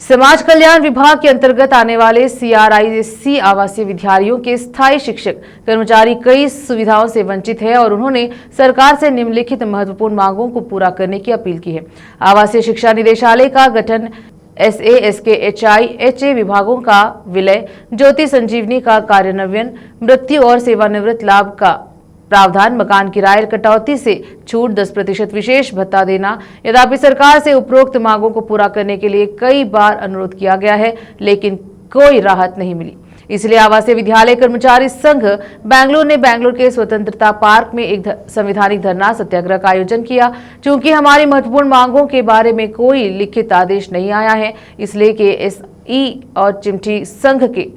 समाज कल्याण विभाग के अंतर्गत आने वाले सीआरआईएससी आवासीय विद्यालयों के स्थायी शिक्षक कर्मचारी कई सुविधाओं से वंचित है और उन्होंने सरकार से निम्नलिखित महत्वपूर्ण मांगों को पूरा करने की अपील की है। आवासीय शिक्षा निदेशालय का गठन, एसए, एसके, एचआई, एचए विभागों का विलय, ज्योति संजीवनी का कार्यान्वयन, मृत्यु और सेवानिवृत्त लाभ का प्रावधान, मकान किराए कटौती से छूट, 10% विशेष भत्ता देना। यद्यपि सरकार से उपरोक्त मांगों को पूरा करने के लिए कई बार अनुरोध किया गया है, लेकिन कोई राहत नहीं मिली। इसलिए आवासीय विद्यालय कर्मचारी संघ बेंगलुरु ने बेंगलुरु के स्वतंत्रता पार्क में एक संवैधानिक धरना सत्याग्रह का आयोजन किया। चूंकि हमारी महत्वपूर्ण मांगों के बारे में कोई लिखित आदेश नहीं आया है, इसलिए केएसई और चिमटी संघ के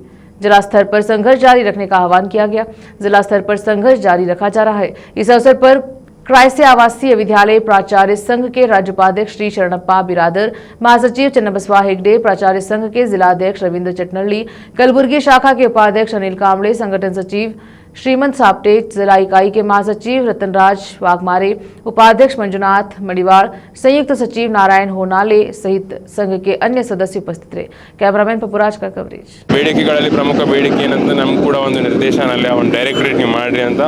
जिला स्तर पर संघर्ष जारी रखने का आह्वान किया गया। जिला स्तर पर संघर्ष जारी रखा जा रहा है। इस अवसर पर क्राइसे आवासीय विद्यालय प्राचार्य संघ के राज्य उपाध्यक्ष श्री शरणप्पा बिरादर, महासचिव चन्नबसवा हेगड़े, प्राचार्य संघ के जिलाध्यक्ष रविंद्र चटनल्ली, कलबुर्गी शाखा के उपाध्यक्ष अनिल कांबळे, संगठन सचिव श्रीमंत साप्टे, जिला इकाई के महासचिव रतनराज वाघमारे, उपाध्यक्ष मंजुनाथ मणिवाड़, संयुक्त सचिव नारायण होनाले सहित संघ के अन्य सदस्य उपस्थित रहे। कैमरामैन पपुराज का कवरेज। ಬೇಡಿಕೆಗಳಲ್ಲಿ ಪ್ರಮುಖ ಬೇಡಿಕೆ ಏನಂತ ನಮ್ಗೆ ಕೂಡ ಒಂದು ನಿರ್ದೇಶನಾಲಯ ಒಂದು ಡೈರೆಕ್ಟರೇಟ್ ನೀವು ಮಾಡ್ರಿ ಅಂತ,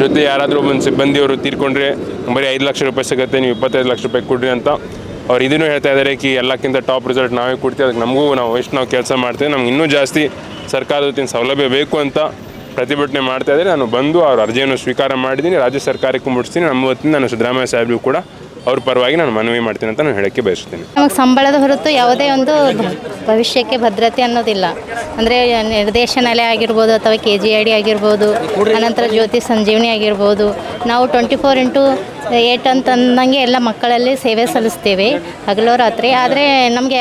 ಜೊತೆ ಯಾರಾದರೂ ಒಂದು ಸಿಬ್ಬಂದಿಯವರು ತೀರ್ಕೊಂಡ್ರೆ ಬರೀ 5 ಲಕ್ಷ ರೂಪಾಯಿ ಸಿಗುತ್ತೆ, ನೀವು 25 ಲಕ್ಷ ರೂಪಾಯಿ ಕೊಡ್ರಿ ಅಂತ ಅವ್ರು ಇದನ್ನು ಹೇಳ್ತಾ ಇದ್ದಾರೆ. ಎಲ್ಲಕ್ಕಿಂತ ಟಾಪ್ ರಿಸಲ್ಟ್ ನಾವೇ ಕೊಡ್ತೀವಿ, ಅದಕ್ಕೆ ನಮಗೂ ನಾವು ಕೆಲಸ ಮಾಡ್ತೇವೆ, ನಮ್ಗೆ ಇನ್ನೂ ಜಾಸ್ತಿ ಸರ್ಕಾರದ ವತಿಯಿಂದ ಸೌಲಭ್ಯ ಬೇಕು ಅಂತ ಪ್ರತಿಭಟನೆ ಮಾಡ್ತಾ ಇದ್ದಾರೆ. ನಾನು ಬಂದು ಅವ್ರ ಅರ್ಜಿಯನ್ನು ಸ್ವೀಕಾರ ಮಾಡಿದ್ದೀನಿ, ರಾಜ್ಯ ಸರ್ಕಾರಕ್ಕೆ ಮುಟ್ಟಿಸ್ತೀನಿ. ನಮ್ಮ ವತಿಯಿಂದ ನಾನು ಸಿದ್ದರಾಮಯ್ಯ ಸಾಹೇಬ್ರಿಗೂ ಕೂಡ ಅವ್ರ ಪರವಾಗಿ ನಾನು ಮನವಿ ಮಾಡ್ತೀನಿ ಅಂತ ನಾನು ಹೇಳಕ್ಕೆ ಬಯಸ್ತೀನಿ. ನಮಗೆ ಸಂಬಳದ ಹೊರತು ಯಾವುದೇ ಒಂದು ಭವಿಷ್ಯಕ್ಕೆ ಭದ್ರತೆ ಅನ್ನೋದಿಲ್ಲ. ಅಂದರೆ ನಿರ್ದೇಶನಾಲಯ ಆಗಿರ್ಬೋದು ಅಥವಾ KGID ಆಗಿರ್ಬೋದು, ಅನಂತರ ಜ್ಯೋತಿ ಸಂಜೀವನಿ ಆಗಿರ್ಬೋದು, ನಾವು 24x8 ಅಂತಂದಂಗೆ ಎಲ್ಲ ಮಕ್ಕಳಲ್ಲಿ ಸೇವೆ ಸಲ್ಲಿಸ್ತೇವೆ ಹಗಲು ರಾತ್ರಿ. ಆದರೆ ನಮಗೆ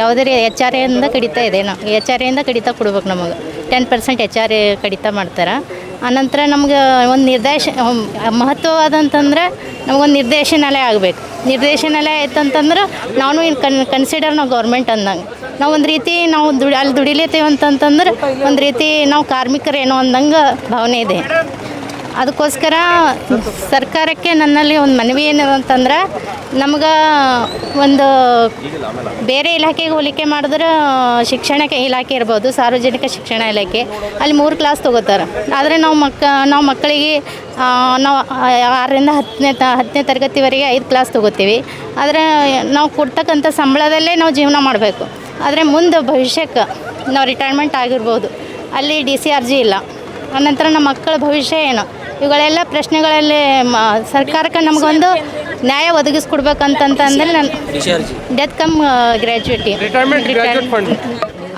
ಯಾವುದೇ HRAಯಿಂದ ಕಡಿತ ಇದೆ. ನಾವು HRAಯಿಂದ ಕಡಿತ ಕೊಡ್ಬೇಕು. ನಮಗೆ 10% HRA ಕಡಿತ ಮಾಡ್ತಾರೆ. ಅನಂತರ ನಮ್ಗೆ ಒಂದು ಮಹತ್ವವಾದಂತಂದ್ರೆ ನಮಗೊಂದು ನಿರ್ದೇಶನಾಲಯ ಆಗಬೇಕು. ನಿರ್ದೇಶನಾಲಯ ಆಯ್ತಂತಂದ್ರೆ ನಾವು ಕನ್ಸಿಡರ್ ನಾವು ಗೌರ್ಮೆಂಟ್ ಅಂದಂಗೆ, ನಾವು ಒಂದು ರೀತಿ ನಾವು ಅಲ್ಲಿ ದುಡಿಲೇತೀವಿ ಅಂತಂತಂದ್ರೆ ಒಂದು ರೀತಿ ನಾವು ಕಾರ್ಮಿಕರೇನೋ ಅಂದಂಗೆ ಭಾವನೆ ಇದೆ. ಅದಕ್ಕೋಸ್ಕರ ಸರ್ಕಾರಕ್ಕೆ ನನ್ನಲ್ಲಿ ಒಂದು ಮನವಿ ಏನಂತಂದ್ರೆ, ನಮ್ಗೆ ಒಂದು ಬೇರೆ ಇಲಾಖೆಗೆ ಹೋಲಿಕೆ ಮಾಡಿದ್ರೆ ಶಿಕ್ಷಣ ಇಲಾಖೆ ಇರ್ಬೋದು, ಸಾರ್ವಜನಿಕ ಶಿಕ್ಷಣ ಇಲಾಖೆ, ಅಲ್ಲಿ 3 ಕ್ಲಾಸ್ ತೊಗೋತಾರೆ. ಆದರೆ ನಾವು ಮಕ್ಕಳಿಗೆ ನಾವು 6ರಿಂದ 10ನೇ ತರಗತಿವರೆಗೆ 5 ಕ್ಲಾಸ್ ತೊಗೋತೀವಿ. ಆದರೆ ನಾವು ಕೊಡ್ತಕ್ಕಂಥ ಸಂಬಳದಲ್ಲೇ ನಾವು ಜೀವನ ಮಾಡಬೇಕು. ಆದರೆ ಮುಂದೆ ಭವಿಷ್ಯಕ್ಕೆ ನಾವು ರಿಟೈರ್ಮೆಂಟ್ ಆಗಿರ್ಬೋದು, ಅಲ್ಲಿ DCRG ಇಲ್ಲ. ಅನಂತರ ನಮ್ಮ ಮಕ್ಕಳ ಭವಿಷ್ಯ ಏನು, ಇವುಗಳೆಲ್ಲ ಪ್ರಶ್ನೆಗಳಲ್ಲಿ ಸರ್ಕಾರಕ್ಕೆ ನಮಗೊಂದು ನ್ಯಾಯ ಒದಗಿಸ್ಕೊಡ್ಬೇಕಂತಂದರೆ ನಾನು ಡೆತ್ ಕಮ್ ಗ್ರ್ಯಾಜುಯೇಟಿ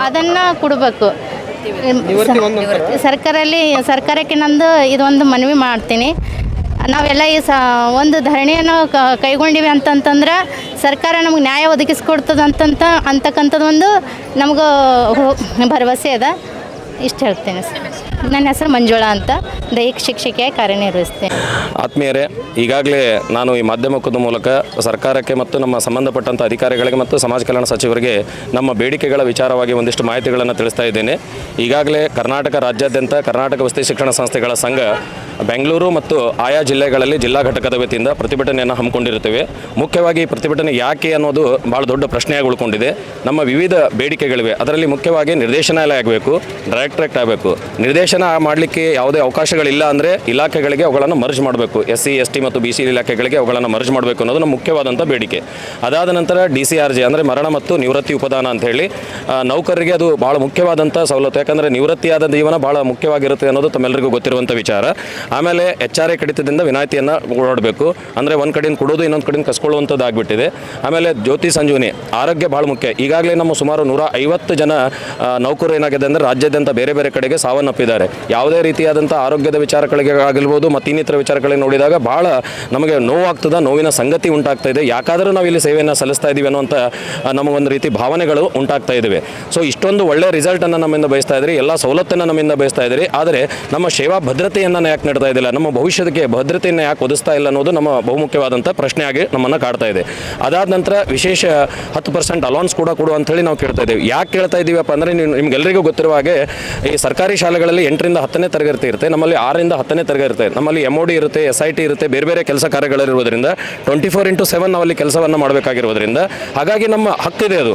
ಅದನ್ನು ಕೊಡಬೇಕು. ಸರ್ಕಾರಕ್ಕೆ ನಂದು ಇದೊಂದು ಮನವಿ ಮಾಡ್ತೀನಿ. ನಾವೆಲ್ಲ ಒಂದು ಧರಣಿಯನ್ನು ಕೈಗೊಂಡಿವಿ ಅಂತಂತಂದ್ರೆ ಸರ್ಕಾರ ನಮಗೆ ನ್ಯಾಯ ಒದಗಿಸ್ಕೊಡ್ತದೆ ಅಂತಕ್ಕಂಥದ್ದು ಒಂದು ನಮಗೂ ಭರವಸೆ ಅದ. ಇಷ್ಟು ಹೇಳ್ತೇನೆ ಸರ್. ನನ್ನ ಹೆಸರು ಮಂಜುಳಾ ಅಂತ, ದೈಹಿಕ ಶಿಕ್ಷಕಿಯಾಗಿ ಕಾರ್ಯನಿರ್ವಹಿಸ್ತೇನೆ. ಆತ್ಮೀಯರೇ, ಈಗಾಗಲೇ ನಾನು ಈ ಮಾಧ್ಯಮದ ಮೂಲಕ ಸರ್ಕಾರಕ್ಕೆ ಮತ್ತು ನಮ್ಮ ಸಂಬಂಧಪಟ್ಟಂಥ ಅಧಿಕಾರಿಗಳಿಗೆ ಮತ್ತು ಸಮಾಜ ಕಲ್ಯಾಣ ಸಚಿವರಿಗೆ ನಮ್ಮ ಬೇಡಿಕೆಗಳ ವಿಚಾರವಾಗಿ ಒಂದಿಷ್ಟು ಮಾಹಿತಿಗಳನ್ನು ತಿಳಿಸ್ತಾ ಇದ್ದೇನೆ. ಈಗಾಗಲೇ ಕರ್ನಾಟಕ ರಾಜ್ಯಾದ್ಯಂತ ಕರ್ನಾಟಕ ವಸತಿ ಶಿಕ್ಷಣ ಸಂಸ್ಥೆಗಳ ಸಂಘ ಬೆಂಗಳೂರು ಮತ್ತು ಆಯಾ ಜಿಲ್ಲೆಗಳಲ್ಲಿ ಜಿಲ್ಲಾ ಘಟಕದ ವತಿಯಿಂದ ಪ್ರತಿಭಟನೆಯನ್ನು ಹಮ್ಮಿಕೊಂಡಿರುತ್ತೇವೆ. ಮುಖ್ಯವಾಗಿ ಪ್ರತಿಭಟನೆ ಯಾಕೆ ಅನ್ನೋದು ಭಾಳ ದೊಡ್ಡ ಪ್ರಶ್ನೆಯಾಗಿ ಉಳ್ಕೊಂಡಿದೆ. ನಮ್ಮ ವಿವಿಧ ಬೇಡಿಕೆಗಳಿವೆ. ಅದರಲ್ಲಿ ಮುಖ್ಯವಾಗಿ ನಿರ್ದೇಶನಾಲಯ ಆಗಬೇಕು, ಡೈರೆಕ್ಟರೇಟ್ ಆಗಬೇಕು. ನಿರ್ದೇಶನ ಮಾಡಲಿಕ್ಕೆ ಯಾವುದೇ ಅವಕಾಶಗಳಿಲ್ಲ ಅಂದರೆ ಇಲಾಖೆಗಳಿಗೆ ಅವುಗಳನ್ನು ಮರ್ಜ್ ಮಾಡಬೇಕು. SC, ST ಮತ್ತು BC ಇಲಾಖೆಗಳಿಗೆ ಅವುಗಳನ್ನು ಮರ್ಜ್ ಮಾಡಬೇಕು ಅನ್ನೋದು ನಮ್ಮ ಮುಖ್ಯವಾದಂಥ ಬೇಡಿಕೆ. ಅದಾದ ನಂತರ DCRG ಅಂದರೆ ಮರಣ ಮತ್ತು ನಿವೃತ್ತಿ ಉಪದಾನ ಅಂಥೇಳಿ ನೌಕರರಿಗೆ ಅದು ಭಾಳ ಮುಖ್ಯವಾದಂಥ ಸವಲತ್ತು. ಯಾಕಂದರೆ ನಿವೃತ್ತಿಯಾದ ಜೀವನ ಭಾಳ ಮುಖ್ಯವಾಗಿರುತ್ತೆ ಅನ್ನೋದು ತಮ್ಮೆಲ್ಲರಿಗೂ ಗೊತ್ತಿರುವಂಥ ವಿಚಾರ. ಆಮೇಲೆ HRA ಕಡಿತದಿಂದ ವಿನಾಯಿತಿಯನ್ನು ಕೊಡಬೇಕು. ಅಂದರೆ ಒಂದು ಕಡೆಯಿಂದ ಕೊಡೋದು, ಇನ್ನೊಂದು ಕಡೆಯಿಂದ ಕಸ್ಕೊಳ್ಳುವಂಥದ್ದು ಆಗಿಬಿಟ್ಟಿದೆ. ಆಮೇಲೆ ಜ್ಯೋತಿ ಸಂಜೀವನಿ ಆರೋಗ್ಯ ಭಾಳ ಮುಖ್ಯ. ಈಗಾಗಲೇ ನಮ್ಮ ಸುಮಾರು 150 ಜನ ನೌಕರು ಏನಾಗಿದೆ ಅಂದರೆ ರಾಜ್ಯಾದ್ಯಂತ ಬೇರೆ ಬೇರೆ ಕಡೆಗೆ ಸಾವನ್ನಪ್ಪಿದ್ದಾರೆ. ಯಾವುದೇ ರೀತಿಯಾದಂಥ ಆರೋಗ್ಯದ ವಿಚಾರಗಳಿಗೆ ಆಗಿರ್ಬೋದು ಮತ್ತು ಇನ್ನಿತರ ವಿಚಾರಗಳಿಗೆ ನೋಡಿದಾಗ ಭಾಳ ನಮಗೆ ನೋವಾಗ್ತದೆ, ನೋವಿನ ಸಂಗತಿ ಉಂಟಾಗ್ತಾ ಇದೆ. ಯಾಕಾದರೂ ನಾವು ಇಲ್ಲಿ ಸೇವೆಯನ್ನು ಸಲ್ಲಿಸ್ತಾ ಇದ್ದೀವಿ ಅನ್ನೋಂಥ ನಮಗೊಂದು ರೀತಿ ಭಾವನೆಗಳು ಉಂಟಾಗ್ತಾ ಇದ್ದಾವೆ. ಸೊ ಇಷ್ಟೊಂದು ಒಳ್ಳೆ ರಿಸಲ್ಟನ್ನು ನಮ್ಮಿಂದ ಬಯಸ್ತಾ ಇದ್ರಿ, ಎಲ್ಲ ಸವಲತ್ತನ್ನು ನಮ್ಮಿಂದ ಬಯಸ್ತಾ ಇದ್ದೀರಿ. ಆದರೆ ನಮ್ಮ ಸೇವಾ ಭದ್ರತೆಯನ್ನು ಯಾಕೆ ನೀಡ್ತಾ ಇದ್ದಿಲ್ಲ, ನಮ್ಮ ಭವಿಷ್ಯಕ್ಕೆ ಭದ್ರತೆಯನ್ನು ಯಾಕೆ ಒದಗಿಸ್ತಾ ಇಲ್ಲ ಅನ್ನೋದು ನಮ್ಮ ಬಹುಮುಖ್ಯವಾದಂಥ ಪ್ರಶ್ನೆಯಾಗಿ ನಮ್ಮನ್ನು ಕಾಡ್ತಾ ಇದೆ. ಅದಾದ ನಂತರ ವಿಶೇಷ 10% ಅಲೌನ್ಸ್ ಕೂಡ ಕೊಡು ಅಂತೇಳಿ ನಾವು ಕೇಳ್ತಾ ಇದ್ದೀವಿ. ಯಾಕೆ ಕೇಳ್ತಾ ಇದ್ದೀವಪ್ಪ ಅಂದರೆ, ನಿಮ್ಗೆಲ್ಲರಿಗೂ ಗೊತ್ತಿರುವ ಹಾಗೆ ಈ ಸರ್ಕಾರಿ ಶಾಲೆಗಳಲ್ಲಿ 8ರಿಂದ 10ನೇ ತರಗತಿ ಇರುತ್ತೆ, ನಮ್ಮಲ್ಲಿ 6ರಿಂದ 10ನೇ ತರಗತಿ ಇರುತ್ತೆ. ನಮ್ಮಲ್ಲಿ MOD ಇರುತ್ತೆ, SIT ಇರುತ್ತೆ, ಬೇರೆ ಬೇರೆ ಕೆಲಸ ಕಾರ್ಯಗಳಿರೋದ್ರಿಂದ 24x7 ನಾವಲ್ಲಿ ಕೆಲಸವನ್ನು ಮಾಡಬೇಕಾಗಿರೋದ್ರಿಂದ ಹಾಗಾಗಿ ನಮ್ಮ ಹಕ್ಕಿದೆ ಅದು.